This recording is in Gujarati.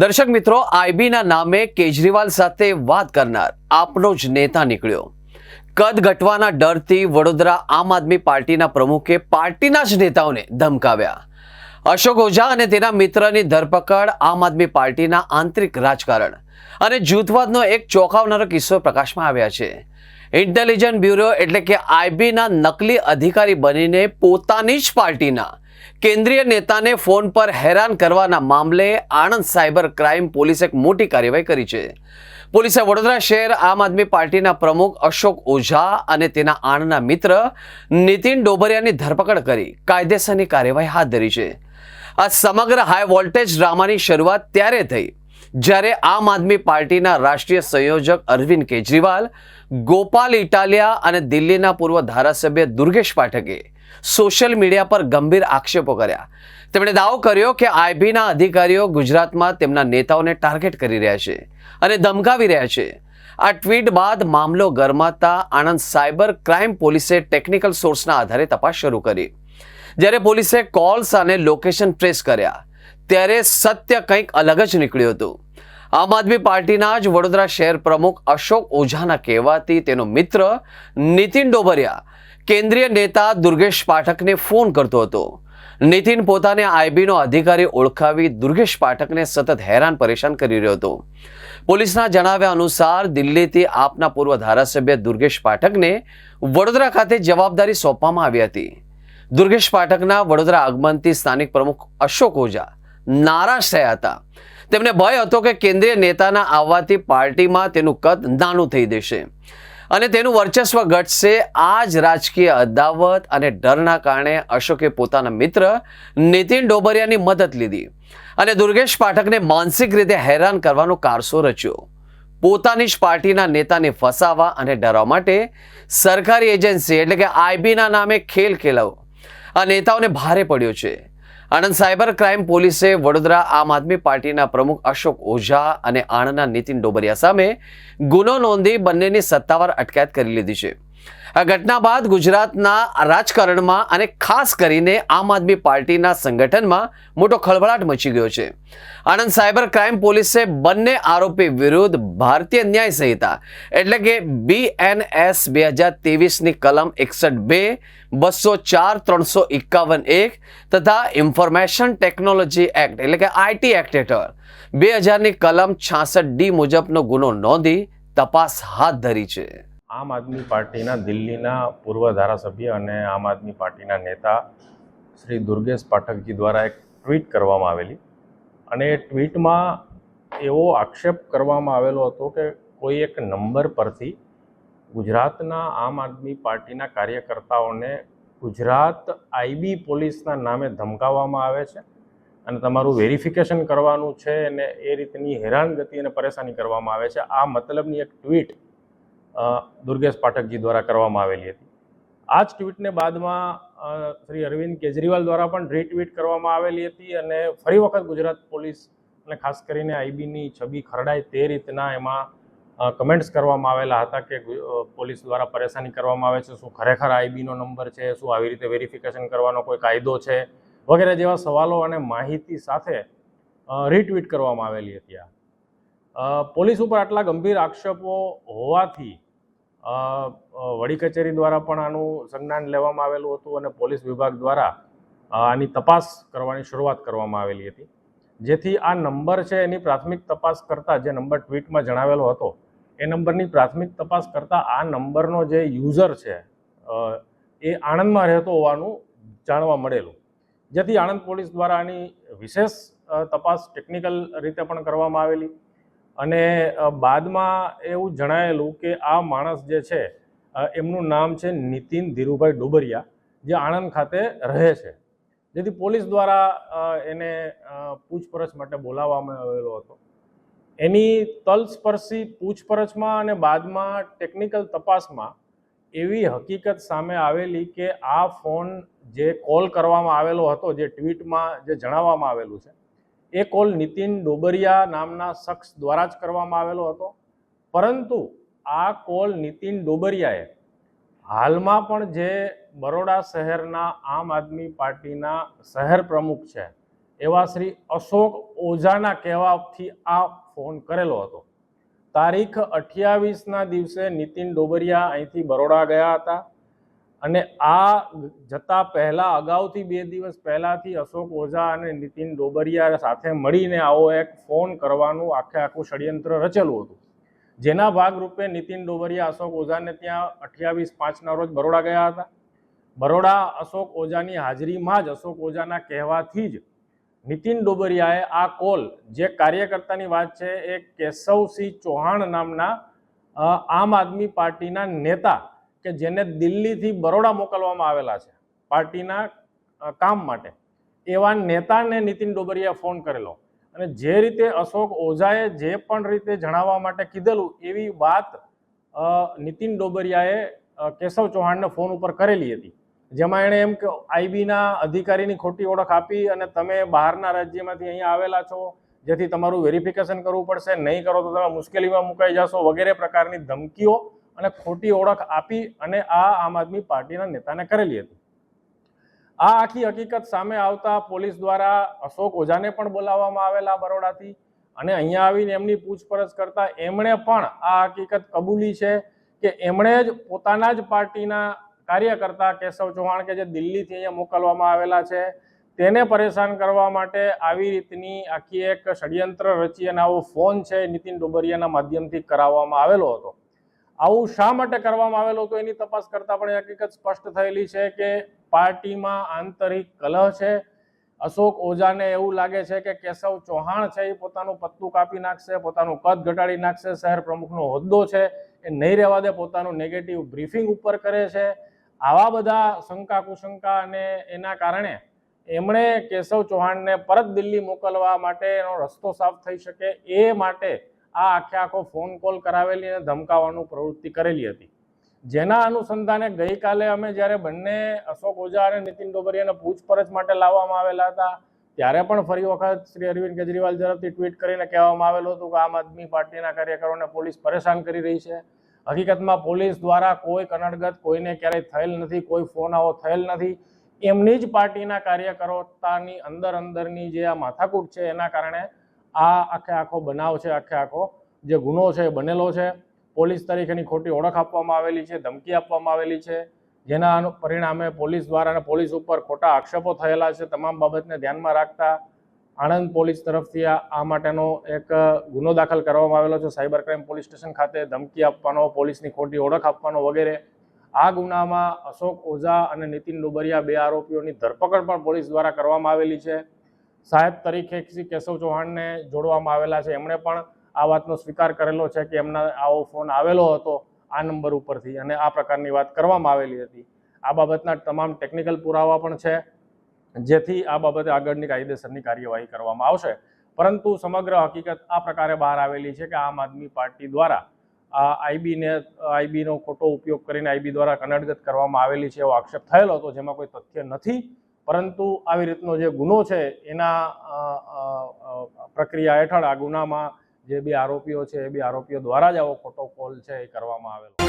દર્શક મિત્રો, આઈબીના નામે કેજરીવાલ સાથે વાત કરનાર આપનો જ નેતા નીકળ્યો. કદ ઘટવાના ડરથી વડોદરા આમ આદમી પાર્ટીના પ્રમુખે પાર્ટીના જ નેતાઓને ધમકાવ્યા. અશોક ઓઝા અને તેના મિત્રની ધરપકડ. આમ આદમી પાર્ટીના આંતરિક રાજકારણ અને જૂથવાદનો એક ચોંકાવનારો કિસ્સો પ્રકાશમાં આવ્યા છે. ઇન્ટેલિજન્સ બ્યુરો એટલે કે આઈબીના નકલી અધિકારી બનીને પોતાની જ પાર્ટીના કેન્દ્રીય નેતાને ફોન પર હેરાન કરવાના મામલે આણંદ સાયબર ક્રાઇમ પોલીસે એક મોટી કાર્યવાહી કરી છે. પોલીસે વડોદરા શહેર આમ આદમી પાર્ટીના પ્રમુખ અશોક ઓઝા અને તેના આણના મિત્ર નીતિન ડોબરિયાની ધરપકડ કરી કાયદેસરની કાર્યવાહી હાથ ધરી છે. આ સમગ્ર હાઈ વોલ્ટેજ ડ્રામાની શરૂઆત ત્યારે થઈ જ્યારે આમ આદમી પાર્ટીના રાષ્ટ્રીય સંયોજક અરવિંદ કેજરીવાલ, ગોપાલ ઇટાલિયા અને દિલ્હીના પૂર્વ ધારાસભ્ય દુર્ગેશ પાઠકે સોશિયલ મીડિયા પર ગંભીર આક્ષેપો કર્યા. તેમણે દાવો કર્યો કે આઈબીના અધિકારીઓ ગુજરાતમાં તેમના નેતાઓને ટાર્ગેટ કરી રહ્યા છે અને ધમકાવી રહ્યા છે. આ ટ્વીટ બાદ મામલો ગરમાતા આણંદ સાયબર ક્રાઇમ પોલીસે ટેકનિકલ સોર્સના આધારે તપાસ શરૂ કરી. જ્યારે પોલીસે કોલ્સ અને લોકેશન ટ્રેસ કર્યા ત્યારે સત્ય કંઈક અલગ જ નીકળ્યું હતું. આમ આદમી પાર્ટીના જ વડોદરા શહેર પ્રમુખ અશોક ઓઝાના કહેવાથી તેનો મિત્ર નીતિન ડોબરિયા કેન્દ્રીય નેતા દુર્ગેશ પાઠકને ફોન કરતો હતો. નીતિન પોતાને આઈબીનો અધિકારી ઓળખાવી દુર્ગેશ પાઠકને સતત હેરાન પરેશાન કરી રહ્યો હતો. પોલીસના જણાવ્યા અનુસાર દિલ્હીથી આપના પૂર્વ ધારાસભ્ય દુર્ગેશ પાઠકને વડોદરા ખાતે જવાબદારી સોંપવામાં આવી હતી. દુર્ગેશ પાઠકના વડોદરા આગમનથી સ્થાનિક પ્રમુખ અશોક ઓઝા નારાજ થયા હતા. તેમને ભય હતો કે કેન્દ્રીય નેતાના આવવાથી પાર્ટીમાં તેનું કદ નાનું થઈ જશે અને તેનું વર્ચસ્વ ઘટશે. આ જ રાજકીય અદાવત અને ડરના કારણે અશોકે પોતાના મિત્ર નીતિન ડોબરિયાની મદદ લીધી અને દુર્ગેશ પાઠકને માનસિક રીતે હેરાન કરવાનો કારસો રચ્યો. પોતાની જ પાર્ટીના નેતાને ફસાવવા અને ડરાવવા માટે સરકારી એજન્સી એટલે કે આઈબીના નામે ખેલ ખેલાવો આ નેતાઓને ભારે પડ્યો છે. આણંદ સાયબર ક્રાઇમ પોલીસે વડોદરા આમ આદમી પાર્ટીના પ્રમુખ અશોક ઓઝા અને આણંદના નીતિન ડોબરિયા સામે ગુનો નોંધી બંનેની સત્તાવાર અટકાયત કરી લીધી છે. આ ઘટના બાદ ગુજરાતના રાજકારણમાં અને ખાસ કરીને આમ આદમી પાર્ટીના સંગઠનમાં મોટો ખળભળાટ મચી ગયો છે. આણંદ સાયબર ક્રાઇમ પોલીસે બંને આરોપી વિરુદ્ધ ભારતીય ન્યાય સંહિતા એટલે કે BNS 2023ની કલમ 61(2), 204, 351(1) તથા ઇન્ફોર્મેશન ટેકનોલોજી એક્ટ એટલે કે IT એક્ટ હેઠળ 2000ની કલમ 66D મુજબનો ગુનો નોંધી તપાસ હાથ ધરી છે. આમ આદમી પાર્ટીના દિલ્હીના પૂર્વ ધારાસભ્ય અને આમ આદમી પાર્ટીના નેતા શ્રી દુર્ગેશ પાઠકજી દ્વારા એક ટ્વીટ કરવામાં આવેલી અને એ ટ્વીટમાં એવો આક્ષેપ કરવામાં આવેલો હતો કે કોઈ એક નંબર પરથી ગુજરાતના આમ આદમી પાર્ટીના કાર્યકર્તાઓને ગુજરાત આઈબી પોલીસના નામે ધમકાવવામાં આવે છે અને તમારું વેરિફિકેશન કરવાનું છે અને એ રીતની હેરાનગતિ અને પરેશાની કરવામાં આવે છે. આ મતલબની એક ટ્વીટ દુર્ગેશ પાઠકજી દ્વારા કરવામાં આવેલી હતી. આ જ ટ્વીટને બાદમાં શ્રી અરવિંદ કેજરીવાલ દ્વારા પણ રીટ્વીટ કરવામાં આવેલી હતી અને ફરી વખત ગુજરાત પોલીસ અને ખાસ કરીને આઈબીની છબી ખરડાય તે રીતના એમાં કમેન્ટ્સ કરવામાં આવેલા હતા કે પોલીસ દ્વારા પરેશાની કરવામાં આવે છે, શું ખરેખર આઈબીનો નંબર છે, શું આવી રીતે વેરિફિકેશન કરવાનો કોઈ કાયદો છે વગેરે જેવા સવાલો અને માહિતી સાથે રીટ્વીટ કરવામાં આવેલી હતી. પોલીસ ઉપર આટલા ગંભીર આક્ષેપો હોવાથી વડી કચેરી દ્વારા પણ આનું સંજ્ઞાન લેવામાં આવેલું હતું અને પોલીસ વિભાગ દ્વારા આની તપાસ કરવાની શરૂઆત કરવામાં આવેલી હતી. જેથી આ નંબર છે એની પ્રાથમિક તપાસ કરતાં જે નંબર ટ્વીટમાં જણાવેલો હતો એ નંબરની પ્રાથમિક તપાસ કરતાં આ નંબરનો જે યુઝર છે એ આણંદમાં રહેતો હોવાનું જાણવા મળેલું. જેથી આણંદ પોલીસ દ્વારા આની વિશેષ તપાસ ટેકનિકલ રીતે પણ કરવામાં આવેલી અને બાદમાં એવું જણાયેલું કે આ માણસ જે છે એમનું નામ છે નીતિન ધીરુભાઈ ડોબરિયા, જે આણંદ ખાતે રહે છે. જેથી પોલીસ દ્વારા એને પૂછપરછ માટે બોલાવવામાં આવેલો હતો. એની તલસ્પર્શી પૂછપરછમાં અને બાદમાં ટેકનિકલ તપાસમાં એવી હકીકત સામે આવેલી કે આ ફોન જે કોલ કરવામાં આવેલો હતો, જે ટ્વીટમાં જે જણાવવામાં આવેલું છે, એ કોલ નીતિન ડોબરિયા નામના શખ્સ દ્વારા જ કરવામાં આવેલો હતો. પરંતુ આ કોલ નીતિન ડોબરિયાએ હાલમાં પણ જે બરોડા શહેરના આમ આદમી પાર્ટીના શહેર પ્રમુખ છે એવા શ્રી અશોક ઓઝાના કહેવાથી આ ફોન કરેલો હતો. તારીખ 28ના દિવસે નીતિન ડોબરિયા અહીંથી બરોડા ગયા હતા અને આ જતા પહેલા અગાઉથી 2 દિવસ પહેલાથી અશોક ઓઝા અને નીતિન ડોબરિયા સાથે મળીને આવો એક ફોન કરવાનું આખું ષડયંત્ર રચેલું હતું, જેના ભાગરૂપે નીતિન ડોબરિયા અશોક ઓઝાને ત્યાં 28/5ના રોજ બરોડા ગયા હતા. બરોડા અશોક ઓઝાની હાજરીમાં જ અશોક ઓઝાના કહેવાથી જ નીતિન ડોબરિયાએ આ કોલ, જે કાર્યકર્તાની વાત છે, એ કેશવસિંહ ચૌહાણ નામના આમ આદમી પાર્ટીના નેતા કે જેને દિલ્હીથી બરોડા મોકલવામાં આવેલા છે પાર્ટીના કામ માટે, એવા નેતાને નીતિન ડોબરિયાએ ફોન કરેલો અને જે રીતે અશોક ઓઝાએ જે પણ રીતે જણાવવા માટે કીધેલું એવી વાત નીતિન ડોબરિયાએ કેશવ ચૌહાણને ફોન ઉપર કરેલી હતી, જેમાં એણે એમ કે આઈબીના અધિકારીની ખોટી ઓળખ આપી અને તમે બહારના રાજ્યમાંથી અહીંયા આવેલા છો, જેથી તમારું વેરિફિકેશન કરવું પડશે, નહીં કરો તો તમે મુશ્કેલીમાં મુકાઈ જશો વગેરે પ્રકારની ધમકીઓ અને ખોટી ઓળખ આપી અને આ આમ આદમી પાર્ટીના નેતાને કરેલી હતી. આ આખી હકીકત સામે આવતા પોલીસ દ્વારા અશોક ઓઝાને પણ બોલાવવામાં આવેલા બરોડાથી અને અહીંયા આવીને એમની પૂછપરછ કરતા એમણે પણ આ હકીકત કબૂલી છે કે એમણે જ પોતાના જ પાર્ટીના કાર્યકર્તા કેશવ ચૌહાણ કે જે દિલ્હીથી અહીંયા મોકલવામાં આવેલા છે તેને પરેશાન કરવા માટે આવી રીતની આખી એક ષડયંત્ર રચી અને આવો ફોન છે નીતિન ડોબરિયાના માધ્યમથી કરાવવામાં આવેલો હતો. આવું શા માટે કરવામાં આવેલો હતો એની તપાસ કરતા પણ હકીકત સ્પષ્ટ થયેલી છે કે પાર્ટીમાં આંતરિક કલહ છે. અશોક ઓઝાને એવું લાગે છે કે કેશવ ચૌહાણ છે એ પોતાનું પત્તું કાપી નાખશે, પોતાનું કદ ઘટાડી નાખશે, શહેર પ્રમુખનો હોદ્દો છે એ નહીં રહેવા દે, પોતાનું નેગેટિવ બ્રીફિંગ ઉપર કરે છે. આવા બધા શંકા કુશંકા અને એના કારણે એમણે કેશવ ચૌહાણને પરત દિલ્હી મોકલવા માટે એનો રસ્તો સાફ થઈ શકે એ માટે આ આખો ફોન કોલ કરાવેલી અને ધમકાવવાનું પ્રવૃત્તિ કરેલી હતી. જેના અનુસંધાને ગઈકાલે અમે જ્યારે બંને અશોક ઓઝા અને નીતિન ડોબરિયાને પૂછપરછ માટે લાવવામાં આવેલા હતા ત્યારે પણ ફરી વખત શ્રી અરવિંદ કેજરીવાલ તરફથી ટ્વીટ કરીને કહેવામાં આવેલું હતું કે આમ આદમી પાર્ટીના કાર્યકરોને પોલીસ પરેશાન કરી રહી છે. હકીકતમાં પોલીસ દ્વારા કોઈ કનડગત કોઈને ક્યારેય થયેલ નથી, કોઈ ફોન આવો થયેલ નથી. એમની જ પાર્ટીના કાર્યકરોતાની અંદરની જે આ માથાકૂટ છે એના કારણે આ આખો બનાવ છે, આખો જે ગુનો છે એ બનેલો છે. પોલીસ તરીકેની ખોટી ઓળખ આપવામાં આવેલી છે, ધમકી આપવામાં આવેલી છે, જેના પરિણામે પોલીસ દ્વારા અને પોલીસ ઉપર ખોટા આક્ષેપો થયેલા છે. તમામ બાબતને ધ્યાનમાં રાખતા આણંદ પોલીસ તરફથી આ માટેનો એક ગુનો દાખલ કરવામાં આવેલો છે સાયબર ક્રાઇમ પોલીસ સ્ટેશન ખાતે. ધમકી આપવાનો, પોલીસની ખોટી ઓળખ આપવાનો વગેરે. આ ગુનામાં અશોક ઓઝા અને નીતિન ડોબરિયા 2 આરોપીઓની ધરપકડ પણ પોલીસ દ્વારા કરવામાં આવેલી છે. સાહેબ તરીકે શ્રી કેશવ ચૌહાણને જોડવામાં આવેલા છે. એમણે પણ આ વાતનો સ્વીકાર કરેલો છે કે એમના આવો ફોન આવેલો હતો આ નંબર ઉપરથી અને આ પ્રકારની વાત કરવામાં આવેલી હતી. આ બાબતના તમામ ટેકનિકલ પુરાવા પણ છે, જેથી આ બાબતે આગળની કાયદેસરની કાર્યવાહી કરવામાં આવશે. પરંતુ સમગ્ર હકીકત આ પ્રકારે બહાર આવેલી છે કે આમ આદમી પાર્ટી દ્વારા આઈબીનો ખોટો ઉપયોગ કરીને આઈબી દ્વારા કનડગત કરવામાં આવેલી છે એવો આક્ષેપ થયેલો હતો, જેમાં કોઈ તથ્ય નથી. પરંતુ આવી રીતનો જે ગુનો છે એના પ્રક્રિયા હેઠળ આ ગુનામાં જે 2 આરોપીઓ છે એ 2 આરોપીઓ દ્વારા જ આવો ખોટો કોલ છે એ કરવામાં આવેલો.